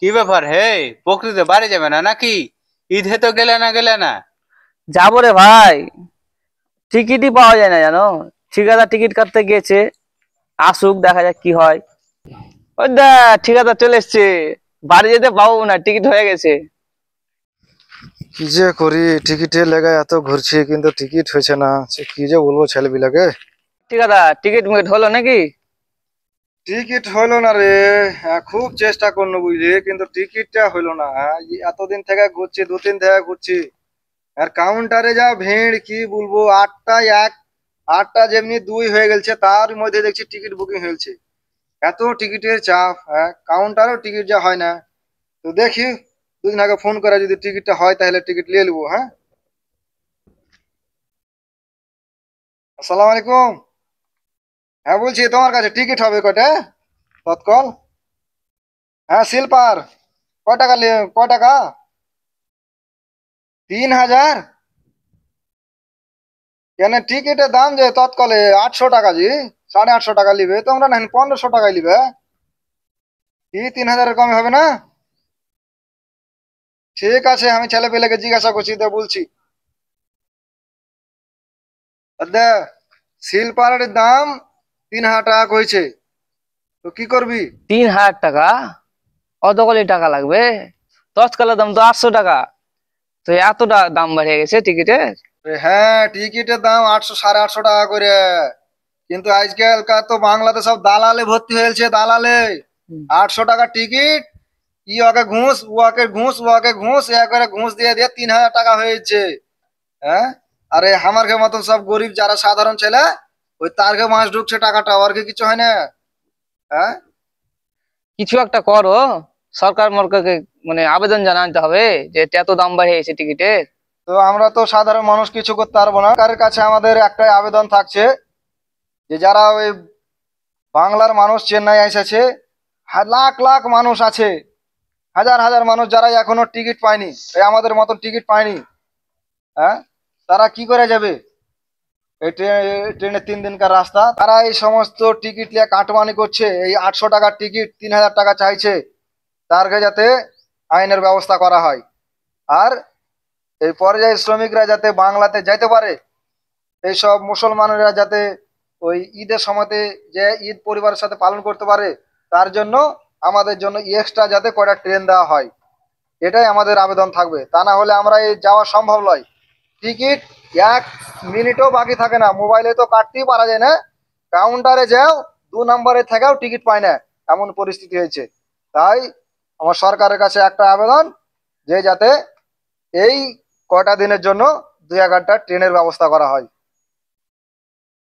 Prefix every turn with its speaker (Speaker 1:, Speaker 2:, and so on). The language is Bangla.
Speaker 1: কি ব্যাপার হে? বকরিতে বাড়ি যাবে না নাকি? ঈদে তো গেলে না।
Speaker 2: যাবো রে ভাই, টিকিটই পাওয়া যায় না জানো। ঠিকাদার টিকিট কাটতে গিয়েছে, আসুক দেখা যাক কি হয়। ওই দা, ঠিকাদার চলে এসছে। বাড়ি যেতে পাবো না, টিকিট হয়ে গেছে।
Speaker 3: কি যে করি, টিকিটের লেগে এত ঘুরছি কিন্তু টিকিট হয়েছে না। কি যে বলবো ছেলেবিলাকে।
Speaker 2: ঠিকাদার টিকিট মিকিট হলো নাকি?
Speaker 3: টিকিট হইলো না রে। খুব চেষ্টা করলো বুঝলি, কিন্তু টিকিটটা হইলো না। এতদিন থেকে ঘুরছি, 2-3 থেকে ঘুরছি। আর কাউন্টারে যা ভিড় কি বলবো, 8টায় এক, 8টা যেমনি 2 হয়ে গেছে, তার মধ্যে দেখছি টিকিট বুকিং হয়েছে। এত টিকিটের চাপ, কাউন্টারও টিকিট যা হয় না। তো দেখি, 2 দিন আগে ফোন করে যদি টিকিটটা হয় তাহলে টিকিট নিয়ে নেবো। হ্যাঁ, আসসালামু আলাইকুম। হ্যাঁ বলছি, তোমার কাছে টিকিট হবে কয়টা তৎকাল? হ্যাঁ স্লিপার। কয় টাকা কয় টাকা? 3,000? কেন টিকিটের দাম যে তৎকালে 800 টাকা জি। 850 টাকা নিবে তোমরা, না 1500 টাকায় নিবে? কি 3,000-এর কমে হবে না? ঠিক আছে, আমি ছেলে পেলেকে জিজ্ঞাসা করছি তো বলছি। স্লিপারের দাম 3,000 টাকা কইছে। তো কি করবি?
Speaker 2: 3,000 টাকা? অত করে টাকা লাগবে? তৎকালের দাম তো 800 টাকা। তো এতটা দাম বেড়ে গেছে টিকিটের?
Speaker 3: হ্যাঁ, টিকিটের দাম 800, 850 টাকা করে। কিন্তু আজকালকার তো বাংলাতে সব দালালে ভর্তি হয়েছে, দালালে। 800 টাকা টিকিট, ই ওকে ঘুষ, ওকে ঘুষ, ওকে ঘুষ, এ করে ঘুষ দিয়ে দিয়ে 3,000 টাকা হয়েছে। হ্যাঁ, আরে আমার মতন সব গরিব যারা সাধারণ ছেলে, ওই তার মাস ঢুকছে টাকাটা, ওর কি কিছু হয় না? হ্যাঁ,
Speaker 2: কিছু একটা করো, সরকার মরকারকে মানে আবেদন জানাতে হবে যে এত দাম বাড়ে গেছে টিকিটের।
Speaker 3: তো আমরা তো সাধারণ মানুষ কিছু করতে পারবো না। সরকারের কাছে আমাদের একটাই আবেদন থাকছে, যে যারা ওই বাংলার মানুষ চেন্নাই এসেছে, লাখ লাখ মানুষ আছে, হাজার হাজার মানুষ যারা এখনো টিকিট পায়নি, এই আমাদের মতন টিকিট পায়নি। হ্যাঁ, তারা কি করে যাবে? এই ট্রেনে 3 দিনকার রাস্তা, তারা এই সমস্ত টিকিট নিয়ে কাটমানি করছে। এই 800 টাকার টিকিট 3,000 টাকা চাইছে। তারকে যাতে আইনের ব্যবস্থা করা হয়। আর এই পর্যায়ী শ্রমিকরা যাতে বাংলাতে যাইতে পারে, এইসব মুসলমানেরা যাতে ওই ঈদের সময়তে যে ঈদ পরিবারের সাথে পালন করতে পারে, তার জন্য আমাদের জন্য এক্সট্রা যাতে কয়টা ট্রেন দেওয়া হয়, এটাই আমাদের আবেদন থাকবে। তা না হলে আমরা এই যাওয়া সম্ভব নয়। টিকিট 1 মিনিটও বাকি থাকে না, মোবাইলে তো কাটতেই পারা যায় না। কাউন্টারে যাও, 2 নম্বরে থেকেও টিকিট পায় না, এমন পরিস্থিতি হয়েছে। তাই আমার সরকারের কাছে একটা আবেদন, যে যাতে এই কয়টা দিনের জন্য 2-1টা ট্রেনের ব্যবস্থা করা হয়।